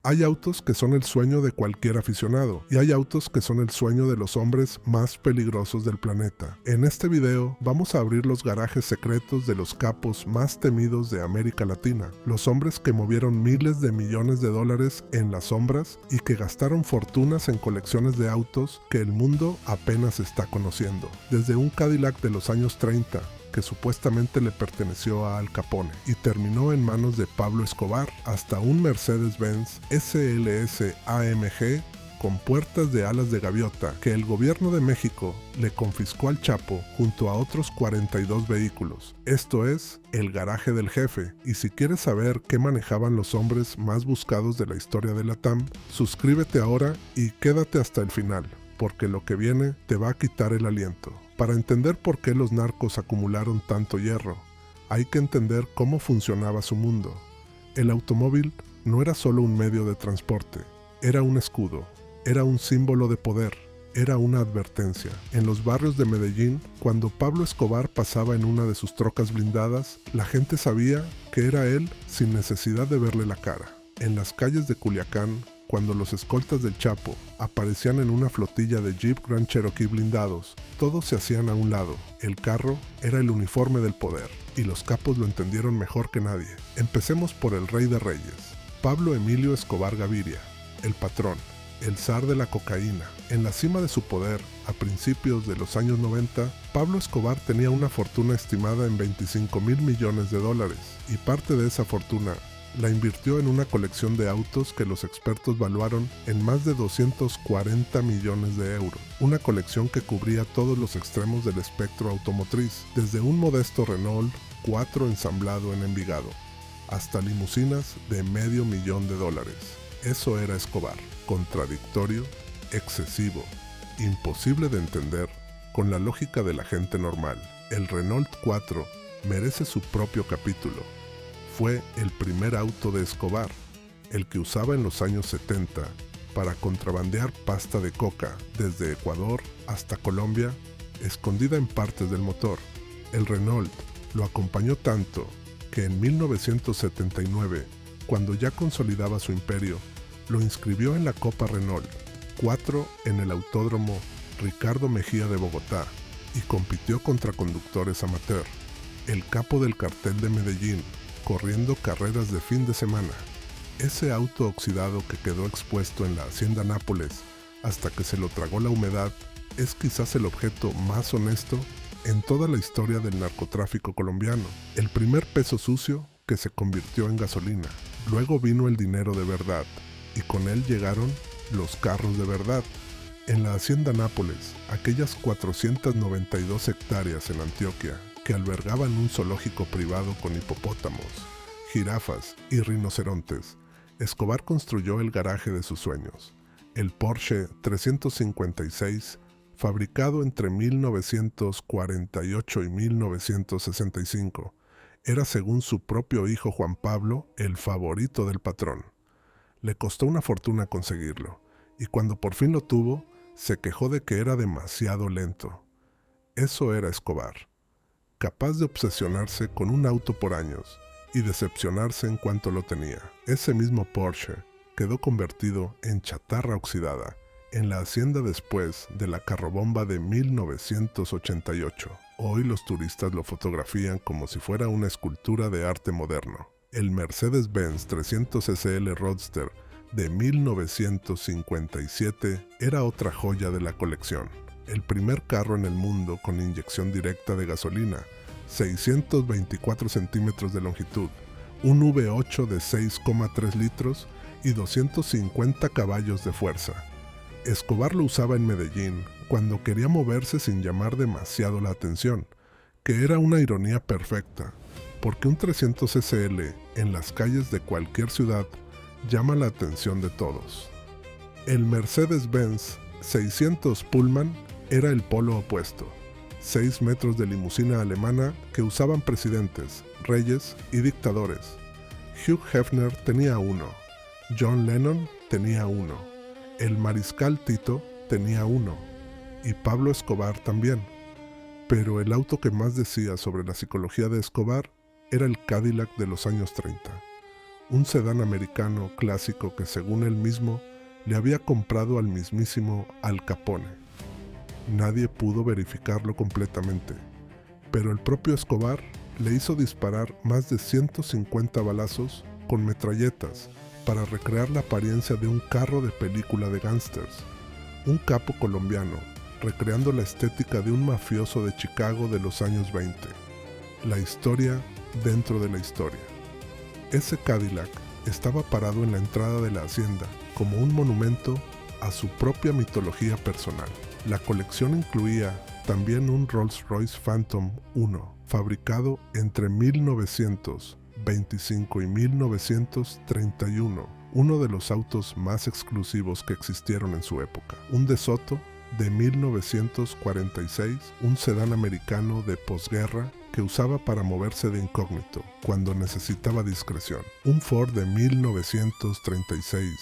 Hay autos que son el sueño de cualquier aficionado y hay autos que son el sueño de los hombres más peligrosos del planeta. En este video vamos a abrir los garajes secretos de los capos más temidos de América Latina, los hombres que movieron miles de millones de dólares en las sombras y que gastaron fortunas en colecciones de autos que el mundo apenas está conociendo. Desde un Cadillac de los años 30, que supuestamente le perteneció a Al Capone y terminó en manos de Pablo Escobar, hasta un Mercedes-Benz SLS AMG con puertas de alas de gaviota que el gobierno de México le confiscó al Chapo junto a otros 42 vehículos. Esto es el garaje del jefe, y si quieres saber qué manejaban los hombres más buscados de la historia de la TAM, suscríbete ahora y quédate hasta el final, porque lo que viene te va a quitar el aliento. Para entender por qué los narcos acumularon tanto hierro, hay que entender cómo funcionaba su mundo. El automóvil no era solo un medio de transporte, era un escudo, era un símbolo de poder, era una advertencia. En los barrios de Medellín, cuando Pablo Escobar pasaba en una de sus trocas blindadas, la gente sabía que era él sin necesidad de verle la cara. En las calles de Culiacán, cuando los escoltas del Chapo aparecían en una flotilla de Jeep Grand Cherokee blindados, todos se hacían a un lado. El carro era el uniforme del poder, y los capos lo entendieron mejor que nadie. Empecemos por el rey de reyes, Pablo Emilio Escobar Gaviria, el patrón, el zar de la cocaína. En la cima de su poder, a principios de los años 90, Pablo Escobar tenía una fortuna estimada en $25,000 millones, y parte de esa fortuna la invirtió en una colección de autos que los expertos valuaron en más de 240 millones de euros. Una colección que cubría todos los extremos del espectro automotriz, desde un modesto Renault 4 ensamblado en Envigado, hasta limusinas de $500,000. Eso era Escobar. Contradictorio, excesivo, imposible de entender con la lógica de la gente normal. El Renault 4 merece su propio capítulo. Fue el primer auto de Escobar, el que usaba en los años 70 para contrabandear pasta de coca desde Ecuador hasta Colombia, escondida en partes del motor. El Renault lo acompañó tanto que en 1979, cuando ya consolidaba su imperio, lo inscribió en la Copa Renault 4 en el Autódromo Ricardo Mejía de Bogotá y compitió contra conductores amateur. El capo del cartel de Medellín, corriendo carreras de fin de semana. Ese auto oxidado que quedó expuesto en la Hacienda Nápoles hasta que se lo tragó la humedad es quizás el objeto más honesto en toda la historia del narcotráfico colombiano. El primer peso sucio que se convirtió en gasolina. Luego vino el dinero de verdad y con él llegaron los carros de verdad. En la Hacienda Nápoles, aquellas 492 hectáreas en Antioquia, que albergaban un zoológico privado con hipopótamos, jirafas y rinocerontes, Escobar construyó el garaje de sus sueños, el Porsche 356, fabricado entre 1948 y 1965. Era, según su propio hijo Juan Pablo, el favorito del patrón. Le costó una fortuna conseguirlo, y cuando por fin lo tuvo, se quejó de que era demasiado lento. Eso era Escobar, capaz de obsesionarse con un auto por años y decepcionarse en cuanto lo tenía. Ese mismo Porsche quedó convertido en chatarra oxidada en la hacienda después de la carrobomba de 1988. Hoy los turistas lo fotografían como si fuera una escultura de arte moderno. El Mercedes-Benz 300 SL Roadster de 1957 era otra joya de la colección. El primer carro en el mundo con inyección directa de gasolina, 624 centímetros de longitud, un V8 de 6,3 litros y 250 caballos de fuerza. Escobar lo usaba en Medellín cuando quería moverse sin llamar demasiado la atención, que era una ironía perfecta, porque un 300 SL en las calles de cualquier ciudad llama la atención de todos. El Mercedes-Benz 600 Pullman era el polo opuesto, 6 metros de limusina alemana que usaban presidentes, reyes y dictadores. Hugh Hefner tenía uno, John Lennon tenía uno, el mariscal Tito tenía uno, y Pablo Escobar también. Pero el auto que más decía sobre la psicología de Escobar era el Cadillac de los años 30. un sedán americano clásico que, según él mismo, le había comprado al mismísimo Al Capone. Nadie pudo verificarlo completamente, pero el propio Escobar le hizo disparar más de 150 balazos con metralletas para recrear la apariencia de un carro de película de gángsters, un capo colombiano recreando la estética de un mafioso de Chicago de los años 20. La historia dentro de la historia. Ese Cadillac estaba parado en la entrada de la hacienda como un monumento a su propia mitología personal. La colección incluía también un Rolls-Royce Phantom 1, fabricado entre 1925 y 1931, uno de los autos más exclusivos que existieron en su época. Un DeSoto de 1946, un sedán americano de posguerra que usaba para moverse de incógnito cuando necesitaba discreción. Un Ford de 1936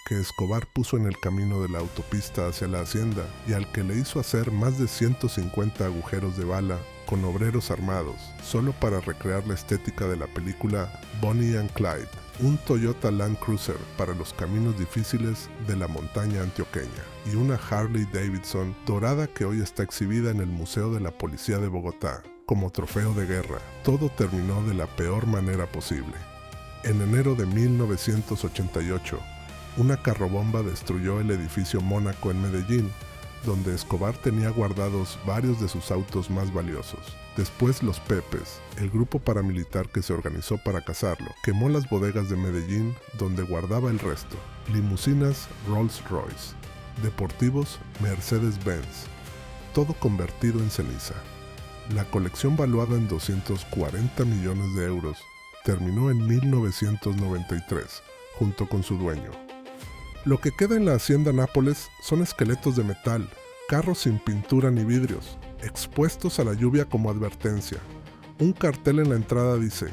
que Escobar puso en el camino de la autopista hacia la hacienda y al que le hizo hacer más de 150 agujeros de bala con obreros armados, solo para recrear la estética de la película Bonnie and Clyde. Un Toyota Land Cruiser para los caminos difíciles de la montaña antioqueña y una Harley Davidson dorada que hoy está exhibida en el Museo de la Policía de Bogotá como trofeo de guerra. Todo terminó de la peor manera posible. En enero de 1988, una carrobomba destruyó el edificio Mónaco en Medellín, donde Escobar tenía guardados varios de sus autos más valiosos. Después los Pepes, el grupo paramilitar que se organizó para cazarlo, quemó las bodegas de Medellín donde guardaba el resto. Limusinas Rolls-Royce, deportivos Mercedes-Benz, todo convertido en ceniza. La colección, valuada en 240 millones de euros, terminó en 1993, junto con su dueño. Lo que queda en la hacienda Nápoles son esqueletos de metal, carros sin pintura ni vidrios, expuestos a la lluvia como advertencia. Un cartel en la entrada dice: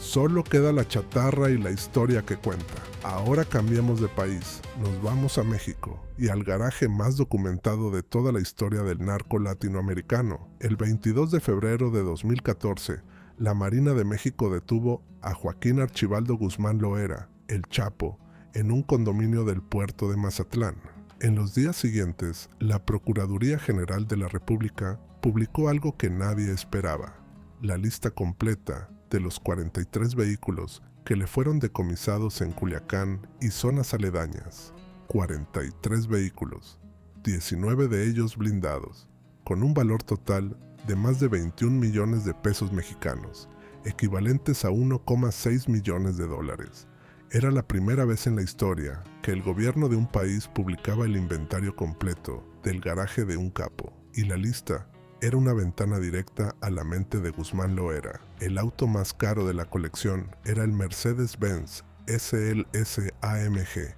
"Solo queda la chatarra y la historia que cuenta. Ahora cambiamos de país, nos vamos a México y al garaje más documentado de toda la historia del narco latinoamericano". El 22 de febrero de 2014, la Marina de México detuvo a Joaquín Archibaldo Guzmán Loera, el Chapo, en un condominio del puerto de Mazatlán. En los días siguientes, la Procuraduría General de la República publicó algo que nadie esperaba: la lista completa de los 43 vehículos que le fueron decomisados en Culiacán y zonas aledañas. 43 vehículos, 19 de ellos blindados, con un valor total de más de 21 millones de pesos mexicanos, equivalentes a 1,6 millones de dólares. Era la primera vez en la historia que el gobierno de un país publicaba el inventario completo del garaje de un capo, y la lista era una ventana directa a la mente de Guzmán Loera. El auto más caro de la colección era el Mercedes-Benz SLS AMG,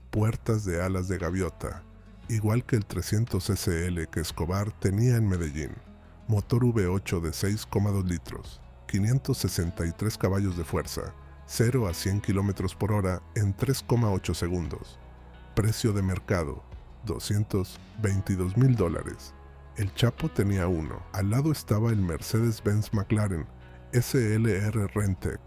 puertas de alas de gaviota, igual que el 300 SL que Escobar tenía en Medellín, motor V8 de 6,2 litros, 563 caballos de fuerza, 0 a 100 km por hora en 3,8 segundos. Precio de mercado: $222,000. El Chapo tenía uno. Al lado estaba el Mercedes-Benz McLaren SLR Rentec,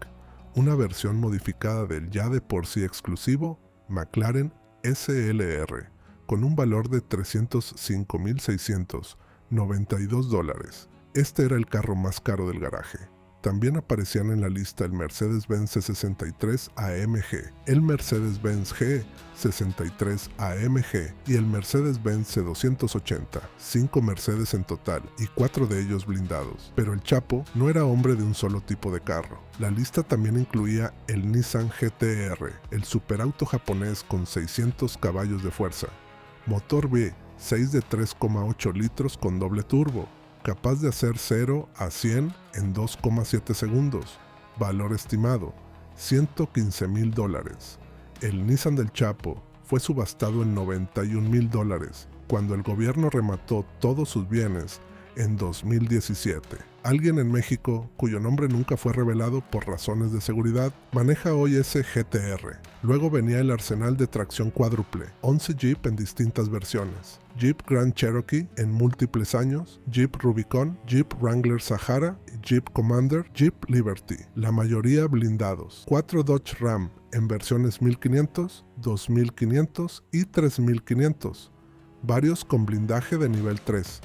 una versión modificada del ya de por sí exclusivo McLaren SLR, con un valor de $305,692. Este era el carro más caro del garaje. También aparecían en la lista el Mercedes-Benz C63 AMG, el Mercedes-Benz G63 AMG y el Mercedes-Benz C280, 5 Mercedes en total y 4 de ellos blindados. Pero el Chapo no era hombre de un solo tipo de carro. La lista también incluía el Nissan GT-R, el superauto japonés con 600 caballos de fuerza, motor V6 de 3,8 litros con doble turbo, capaz de hacer 0 a 100 en 2,7 segundos. Valor estimado: $115,000. El Nissan del Chapo fue subastado en $91,000 cuando el gobierno remató todos sus bienes en 2017. Alguien en México, cuyo nombre nunca fue revelado por razones de seguridad, maneja hoy ese GTR. Luego venía el arsenal de tracción cuádruple, 11 Jeep en distintas versiones. Jeep Grand Cherokee en múltiples años, Jeep Rubicon, Jeep Wrangler Sahara, Jeep Commander, Jeep Liberty, la mayoría blindados. 4 Dodge Ram en versiones 1500, 2500 y 3500, varios con blindaje de nivel 3.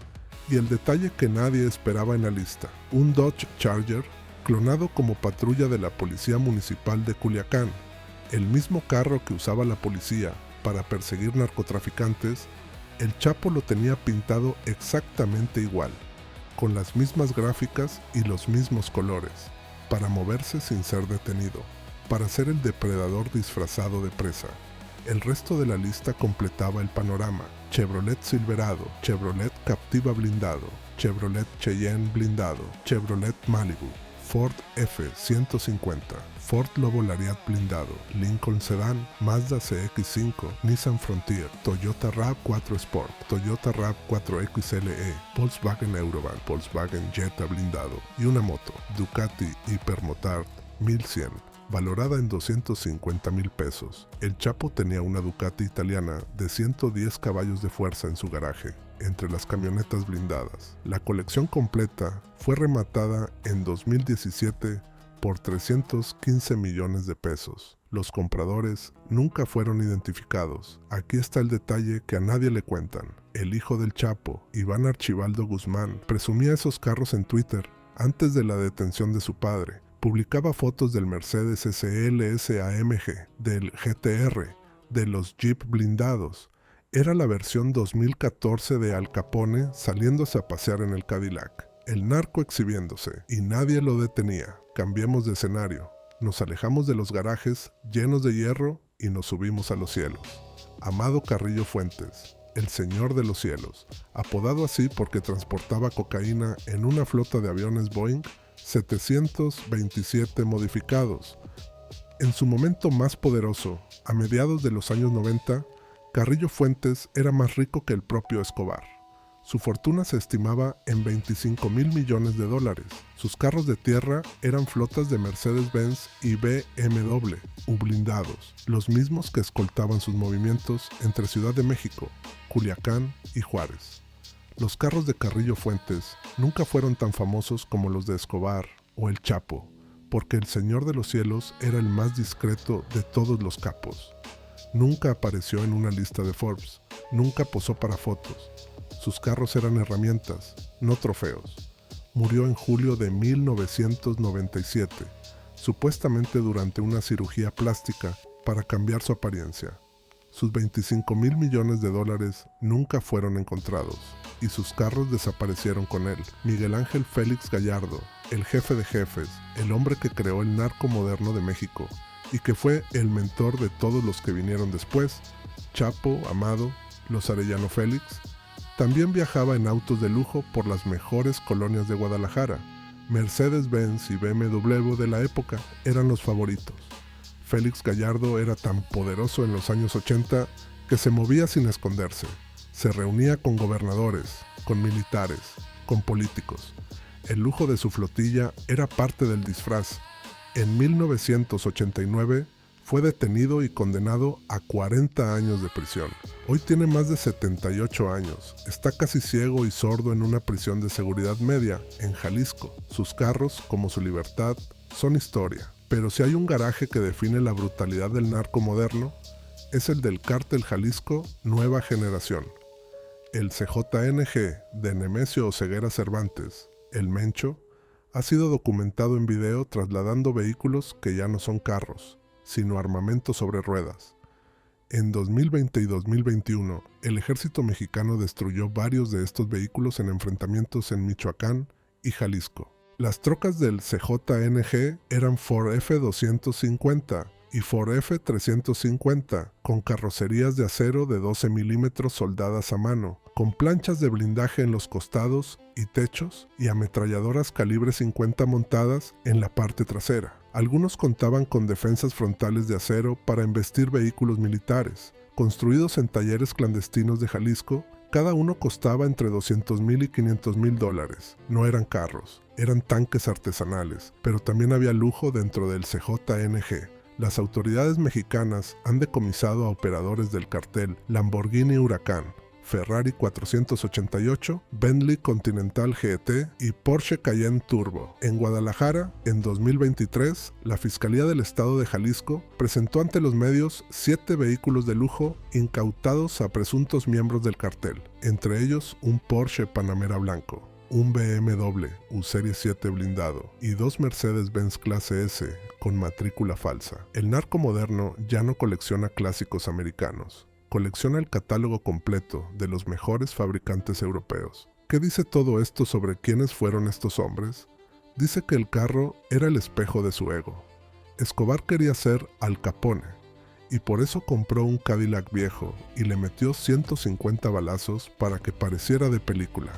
Y el detalle que nadie esperaba en la lista, un Dodge Charger clonado como patrulla de la Policía Municipal de Culiacán, el mismo carro que usaba la policía para perseguir narcotraficantes. El Chapo lo tenía pintado exactamente igual, con las mismas gráficas y los mismos colores, para moverse sin ser detenido, para ser el depredador disfrazado de presa. El resto de la lista completaba el panorama: Chevrolet Silverado, Chevrolet Captiva blindado, Chevrolet Cheyenne blindado, Chevrolet Malibu, Ford F-150, Ford Lobo Lariat blindado, Lincoln Sedan, Mazda CX-5, Nissan Frontier, Toyota RAV4 Sport, Toyota RAV4 XLE, Volkswagen Eurovan, Volkswagen Jetta blindado y una moto, Ducati Hypermotard 1100, valorada en 250,000 pesos. El Chapo tenía una Ducati italiana de 110 caballos de fuerza en su garaje, entre las camionetas blindadas. La colección completa fue rematada en 2017 por 315 millones de pesos. Los compradores nunca fueron identificados. Aquí está el detalle que a nadie le cuentan. El hijo del Chapo, Iván Archibaldo Guzmán, presumía esos carros en Twitter antes de la detención de su padre. Publicaba fotos del Mercedes SLS AMG, del GTR, de los Jeep blindados. Era la versión 2014 de Al Capone saliéndose a pasear en el Cadillac. El narco exhibiéndose, y nadie lo detenía. Cambiemos de escenario. Nos alejamos de los garajes llenos de hierro y nos subimos a los cielos. Amado Carrillo Fuentes, el Señor de los Cielos, apodado así porque transportaba cocaína en una flota de aviones Boeing 727 modificados. En su momento más poderoso, a mediados de los años 90, Carrillo Fuentes era más rico que el propio Escobar. Su fortuna se estimaba en 25,000 millones de dólares. Sus carros de tierra eran flotas de Mercedes-Benz y BMW, blindados, los mismos que escoltaban sus movimientos entre Ciudad de México, Culiacán y Juárez. Los carros de Carrillo Fuentes nunca fueron tan famosos como los de Escobar o el Chapo, porque el Señor de los Cielos era el más discreto de todos los capos. Nunca apareció en una lista de Forbes, nunca posó para fotos. Sus carros eran herramientas, no trofeos. Murió en julio de 1997, supuestamente durante una cirugía plástica para cambiar su apariencia. Sus 25,000 millones de dólares nunca fueron encontrados, y sus carros desaparecieron con él. Miguel Ángel Félix Gallardo, el jefe de jefes, el hombre que creó el narco moderno de México, y que fue el mentor de todos los que vinieron después, Chapo, Amado, los Arellano Félix, también viajaba en autos de lujo por las mejores colonias de Guadalajara. Mercedes-Benz y BMW de la época eran los favoritos. Félix Gallardo era tan poderoso en los años 80 que se movía sin esconderse. Se reunía con gobernadores, con militares, con políticos. El lujo de su flotilla era parte del disfraz. En 1989 fue detenido y condenado a 40 años de prisión. Hoy tiene más de 78 años. Está casi ciego y sordo en una prisión de seguridad media en Jalisco. Sus carros, como su libertad, son historia. Pero si hay un garaje que define la brutalidad del narco moderno, es el del Cártel Jalisco Nueva Generación. El CJNG de Nemesio Oseguera Cervantes, el Mencho, ha sido documentado en video trasladando vehículos que ya no son carros, sino armamento sobre ruedas. En 2020 y 2021, el ejército mexicano destruyó varios de estos vehículos en enfrentamientos en Michoacán y Jalisco. Las trocas del CJNG eran Ford F-250 y Ford F-350, con carrocerías de acero de 12 milímetros soldadas a mano, con planchas de blindaje en los costados y techos y ametralladoras calibre 50 montadas en la parte trasera. Algunos contaban con defensas frontales de acero para embestir vehículos militares. Construidos en talleres clandestinos de Jalisco, Cada uno costaba entre $200,000 y $500,000. No eran carros, eran tanques artesanales, pero también había lujo dentro del CJNG. Las autoridades mexicanas han decomisado a operadores del cartel Lamborghini Huracán, Ferrari 488, Bentley Continental GT y Porsche Cayenne Turbo. En Guadalajara, en 2023, la Fiscalía del Estado de Jalisco presentó ante los medios 7 vehículos de lujo incautados a presuntos miembros del cartel, entre ellos un Porsche Panamera blanco, un BMW U-Serie 7 blindado y 2 Mercedes-Benz Clase S con matrícula falsa. El narco moderno ya no colecciona clásicos americanos. Colecciona el catálogo completo de los mejores fabricantes europeos. ¿Qué dice todo esto sobre quiénes fueron estos hombres? Dice que el carro era el espejo de su ego. Escobar quería ser Al Capone, y por eso compró un Cadillac viejo y le metió 150 balazos para que pareciera de película.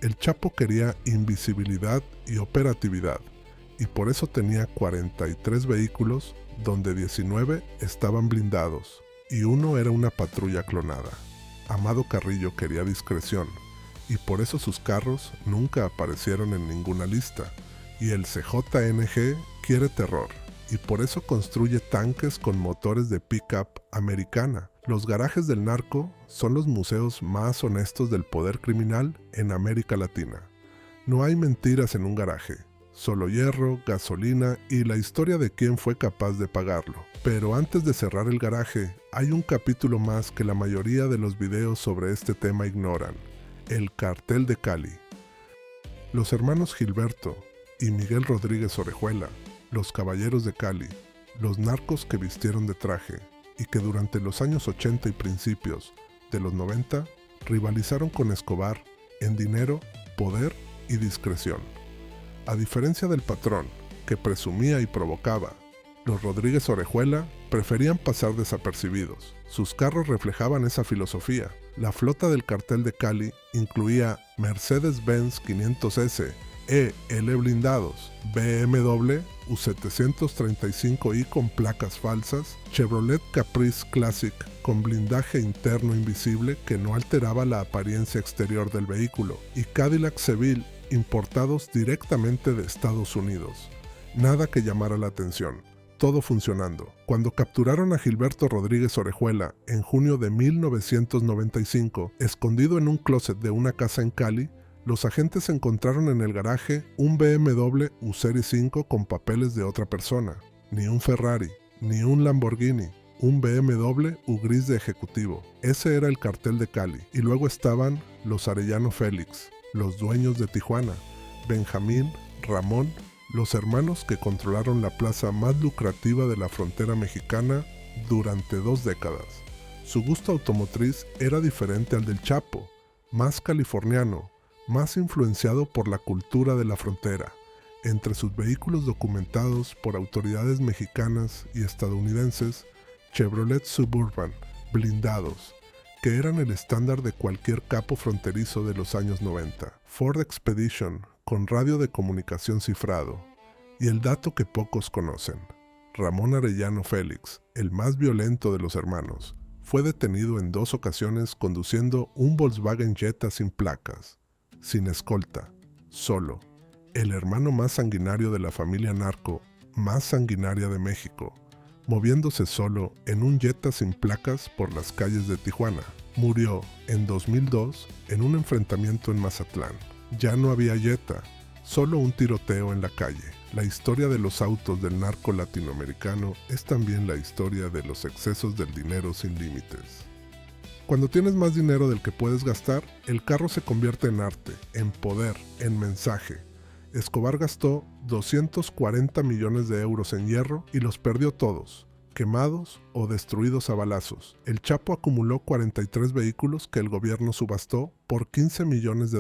El Chapo quería invisibilidad y operatividad, y por eso tenía 43 vehículos, donde 19 estaban blindados, y uno era una patrulla clonada. Amado Carrillo quería discreción, y por eso sus carros nunca aparecieron en ninguna lista, y el CJNG quiere terror, y por eso construye tanques con motores de pickup americana. Los garajes del narco son los museos más honestos del poder criminal en América Latina. No hay mentiras en un garaje, solo hierro, gasolina y la historia de quién fue capaz de pagarlo. Pero antes de cerrar el garaje, hay un capítulo más que la mayoría de los videos sobre este tema ignoran: el Cartel de Cali. Los hermanos Gilberto y Miguel Rodríguez Orejuela, los caballeros de Cali, los narcos que vistieron de traje y que durante los años 80 y principios de los 90 rivalizaron con Escobar en dinero, poder y discreción. A diferencia del patrón, que presumía y provocaba, los Rodríguez Orejuela preferían pasar desapercibidos. Sus carros reflejaban esa filosofía. La flota del cartel de Cali incluía Mercedes-Benz 500S EL blindados, BMW U735i con placas falsas, Chevrolet Caprice Classic con blindaje interno invisible que no alteraba la apariencia exterior del vehículo, y Cadillac Seville importados directamente de Estados Unidos. Nada que llamara la atención, todo funcionando. Cuando capturaron a Gilberto Rodríguez Orejuela en junio de 1995, escondido en un closet de una casa en Cali, los agentes encontraron en el garaje un BMW U-Serie 5 con papeles de otra persona. Ni un Ferrari, ni un Lamborghini, un BMW U-Gris de ejecutivo. Ese era el cartel de Cali. Y luego estaban los Arellano Félix, los dueños de Tijuana, Benjamín, Ramón, los hermanos que controlaron la plaza más lucrativa de la frontera mexicana durante 2 décadas. Su gusto automotriz era diferente al del Chapo, más californiano, más influenciado por la cultura de la frontera. Entre sus vehículos documentados por autoridades mexicanas y estadounidenses, Chevrolet Suburban, blindados, que eran el estándar de cualquier capo fronterizo de los años 90, Ford Expedition, con radio de comunicación cifrado, y el dato que pocos conocen: Ramón Arellano Félix, el más violento de los hermanos, fue detenido en 2 ocasiones conduciendo un Volkswagen Jetta sin placas, sin escolta, solo, el hermano más sanguinario de la familia narco, más sanguinaria de México, moviéndose solo en un Jetta sin placas por las calles de Tijuana. Murió en 2002 en un enfrentamiento en Mazatlán. Ya no había Jetta, solo un tiroteo en la calle. La historia de los autos del narco latinoamericano es también la historia de los excesos del dinero sin límites. Cuando tienes más dinero del que puedes gastar, el carro se convierte en arte, en poder, en mensaje. Escobar gastó 240 millones de euros en hierro y los perdió todos, quemados o destruidos a balazos. El Chapo acumuló 43 vehículos que el gobierno subastó por $15 millones.